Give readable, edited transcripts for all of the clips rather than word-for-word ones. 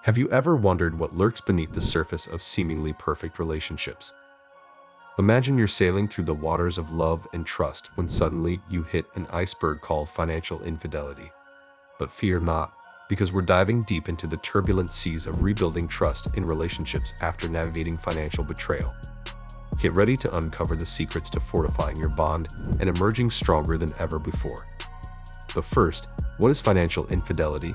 Have you ever wondered what lurks beneath the surface of seemingly perfect relationships? Imagine you're sailing through the waters of love and trust when suddenly you hit an iceberg called financial infidelity. But fear not, because we're diving deep into the turbulent seas of rebuilding trust in relationships after navigating financial betrayal. Get ready to uncover the secrets to fortifying your bond and emerging stronger than ever before. But first, what is financial infidelity?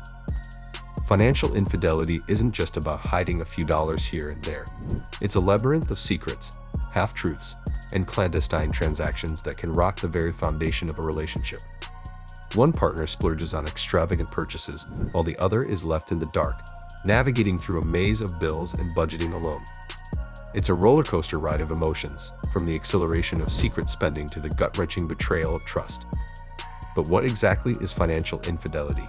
Financial infidelity isn't just about hiding a few dollars here and there. It's a labyrinth of secrets, half-truths, and clandestine transactions that can rock the very foundation of a relationship. One partner splurges on extravagant purchases, while the other is left in the dark, navigating through a maze of bills and budgeting alone. It's a roller coaster ride of emotions, from the exhilaration of secret spending to the gut-wrenching betrayal of trust. But what exactly is financial infidelity?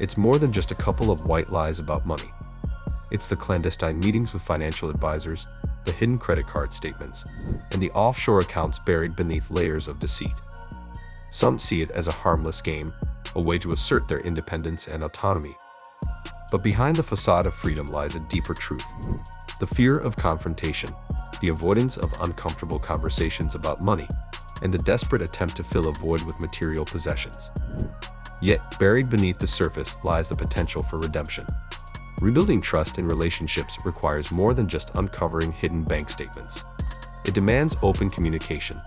It's more than just a couple of white lies about money. It's the clandestine meetings with financial advisors, the hidden credit card statements, and the offshore accounts buried beneath layers of deceit. Some see it as a harmless game, a way to assert their independence and autonomy. But behind the facade of freedom lies a deeper truth: the fear of confrontation, the avoidance of uncomfortable conversations about money, and the desperate attempt to fill a void with material possessions. Yet, buried beneath the surface lies the potential for redemption. Rebuilding trust in relationships requires more than just uncovering hidden bank statements. It demands open communication,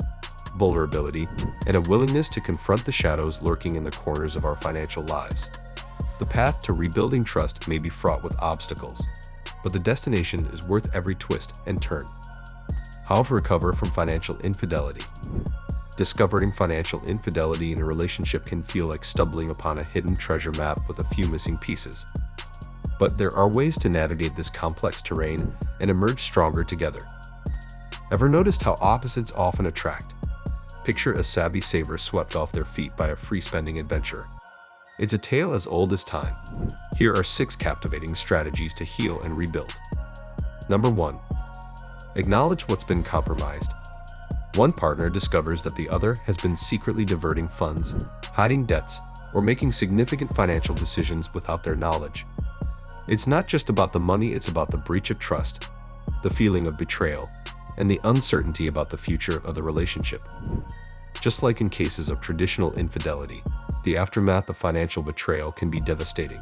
vulnerability, and a willingness to confront the shadows lurking in the corners of our financial lives. The path to rebuilding trust may be fraught with obstacles, but the destination is worth every twist and turn. How to recover from financial infidelity? Discovering financial infidelity in a relationship can feel like stumbling upon a hidden treasure map with a few missing pieces. But there are ways to navigate this complex terrain and emerge stronger together. Ever noticed how opposites often attract? Picture a savvy saver swept off their feet by a free-spending adventurer. It's a tale as old as time. Here are 6 captivating strategies to heal and rebuild. Number 1. Acknowledge what's been compromised. One partner discovers that the other has been secretly diverting funds, hiding debts, or making significant financial decisions without their knowledge. It's not just about the money, it's about the breach of trust, the feeling of betrayal, and the uncertainty about the future of the relationship. Just like in cases of traditional infidelity, the aftermath of financial betrayal can be devastating.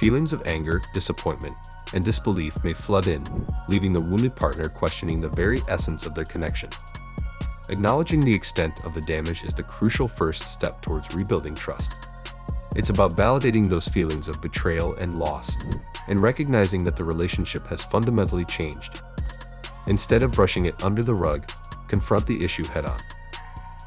Feelings of anger, disappointment, and disbelief may flood in, leaving the wounded partner questioning the very essence of their connection. Acknowledging the extent of the damage is the crucial first step towards rebuilding trust. It's about validating those feelings of betrayal and loss, and recognizing that the relationship has fundamentally changed. Instead of brushing it under the rug, confront the issue head-on.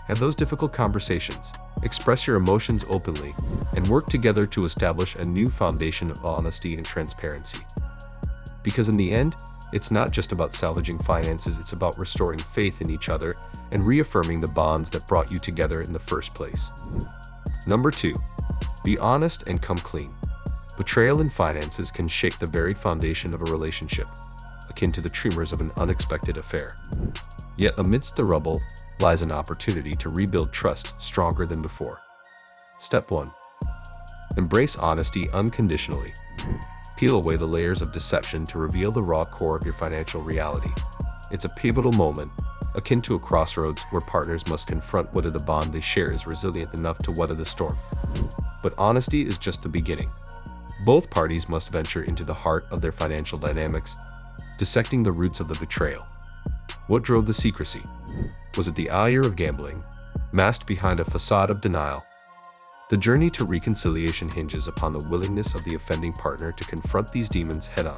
Have those difficult conversations, express your emotions openly, and work together to establish a new foundation of honesty and transparency. Because in the end, it's not just about salvaging finances, it's about restoring faith in each other and reaffirming the bonds that brought you together in the first place. Number 2. Be honest and come clean. Betrayal in finances can shake the very foundation of a relationship, akin to the tremors of an unexpected affair. Yet amidst the rubble lies an opportunity to rebuild trust stronger than before. Step 1. Embrace honesty unconditionally. Peel away the layers of deception to reveal the raw core of your financial reality. It's a pivotal moment, akin to a crossroads where partners must confront whether the bond they share is resilient enough to weather the storm. But honesty is just the beginning. Both parties must venture into the heart of their financial dynamics, dissecting the roots of the betrayal. What drove the secrecy? Was it the allure of gambling, masked behind a facade of denial? The journey to reconciliation hinges upon the willingness of the offending partner to confront these demons head-on.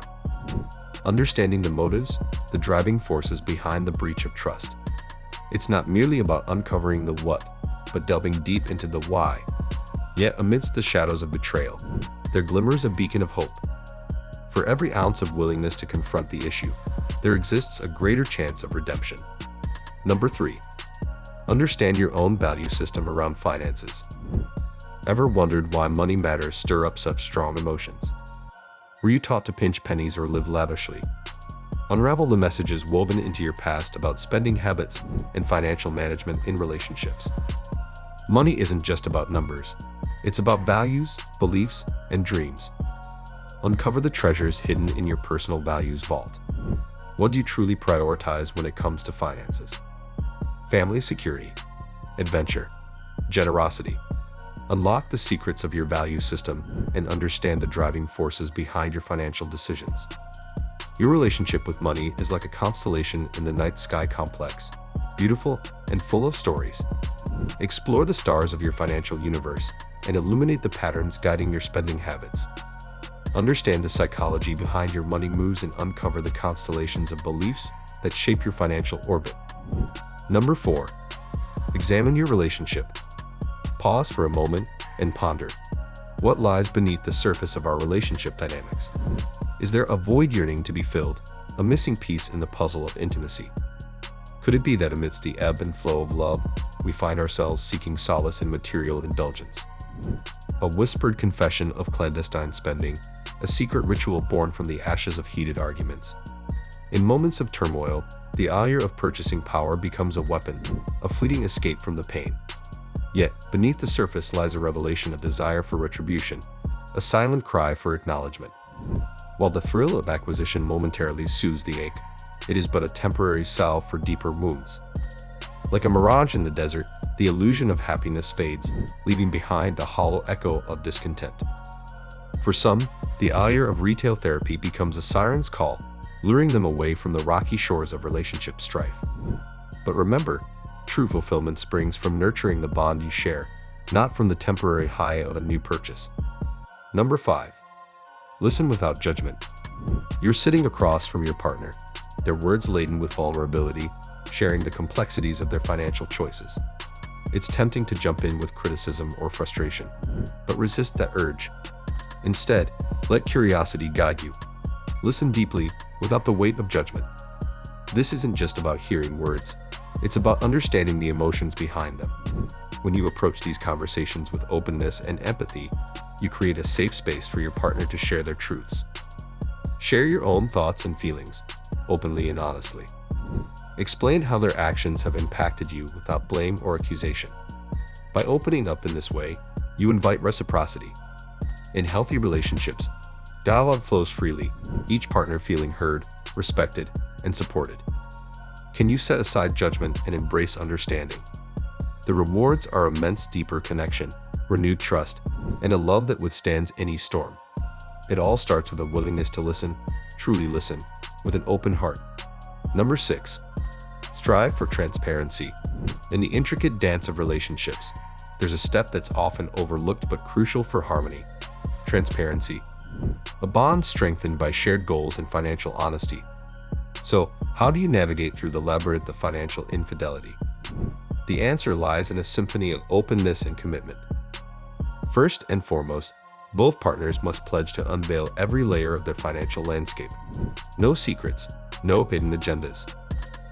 Understanding the motives, the driving forces behind the breach of trust. It's not merely about uncovering the what, but delving deep into the why. Yet amidst the shadows of betrayal, there glimmers a beacon of hope. For every ounce of willingness to confront the issue, there exists a greater chance of redemption. Number 3. Understand your own value system around finances. Ever wondered why money matters stir up such strong emotions? Were you taught to pinch pennies or live lavishly? Unravel the messages woven into your past about spending habits and financial management in relationships. Money isn't just about numbers. It's about values, beliefs, and dreams. Uncover the treasures hidden in your personal values vault. What do you truly prioritize when it comes to finances? Family security, adventure, generosity. Unlock the secrets of your value system and understand the driving forces behind your financial decisions. Your relationship with money is like a constellation in the night sky, complex, beautiful, and full of stories. Explore the stars of your financial universe and illuminate the patterns guiding your spending habits. Understand the psychology behind your money moves and uncover the constellations of beliefs that shape your financial orbit. Number 4. Examine your relationship. Pause for a moment and ponder. What lies beneath the surface of our relationship dynamics? Is there a void yearning to be filled, a missing piece in the puzzle of intimacy? Could it be that amidst the ebb and flow of love, we find ourselves seeking solace in material indulgence? A whispered confession of clandestine spending, a secret ritual born from the ashes of heated arguments. In moments of turmoil, the allure of purchasing power becomes a weapon, a fleeting escape from the pain. Yet, beneath the surface lies a revelation of desire for retribution, a silent cry for acknowledgement. While the thrill of acquisition momentarily soothes the ache, it is but a temporary salve for deeper wounds. Like a mirage in the desert, the illusion of happiness fades, leaving behind a hollow echo of discontent. For some, the allure of retail therapy becomes a siren's call, luring them away from the rocky shores of relationship strife. But remember, true fulfillment springs from nurturing the bond you share, not from the temporary high of a new purchase. Number 5. Listen without judgment. You're sitting across from your partner, their words laden with vulnerability, sharing the complexities of their financial choices. It's tempting to jump in with criticism or frustration, but resist that urge. Instead, let curiosity guide you. Listen deeply, without the weight of judgment. This isn't just about hearing words, it's about understanding the emotions behind them. When you approach these conversations with openness and empathy, you create a safe space for your partner to share their truths. Share your own thoughts and feelings, openly and honestly. Explain how their actions have impacted you without blame or accusation. By opening up in this way, you invite reciprocity. In healthy relationships, dialogue flows freely, each partner feeling heard, respected, and supported. Can you set aside judgment and embrace understanding? The rewards are immense: deeper connection, renewed trust, and a love that withstands any storm. It all starts with a willingness to listen, truly listen, with an open heart. Number 6. Strive for transparency. In the intricate dance of relationships, there's a step that's often overlooked but crucial for harmony: transparency. A bond strengthened by shared goals and financial honesty. So, how do you navigate through the labyrinth of financial infidelity? The answer lies in a symphony of openness and commitment. First and foremost, both partners must pledge to unveil every layer of their financial landscape. No secrets, no hidden agendas.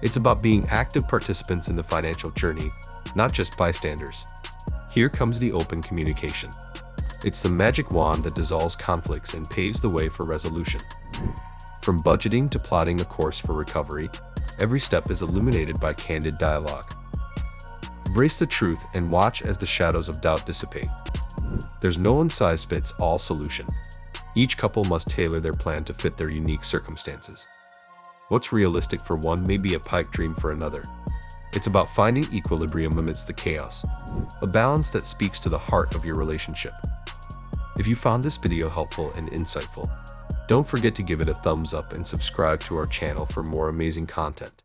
It's about being active participants in the financial journey, not just bystanders. Here comes the open communication. It's the magic wand that dissolves conflicts and paves the way for resolution. From budgeting to plotting a course for recovery, every step is illuminated by candid dialogue. Embrace the truth and watch as the shadows of doubt dissipate. There's no one-size-fits-all solution. Each couple must tailor their plan to fit their unique circumstances. What's realistic for one may be a pipe dream for another. It's about finding equilibrium amidst the chaos, a balance that speaks to the heart of your relationship. If you found this video helpful and insightful, don't forget to give it a thumbs up and subscribe to our channel for more amazing content.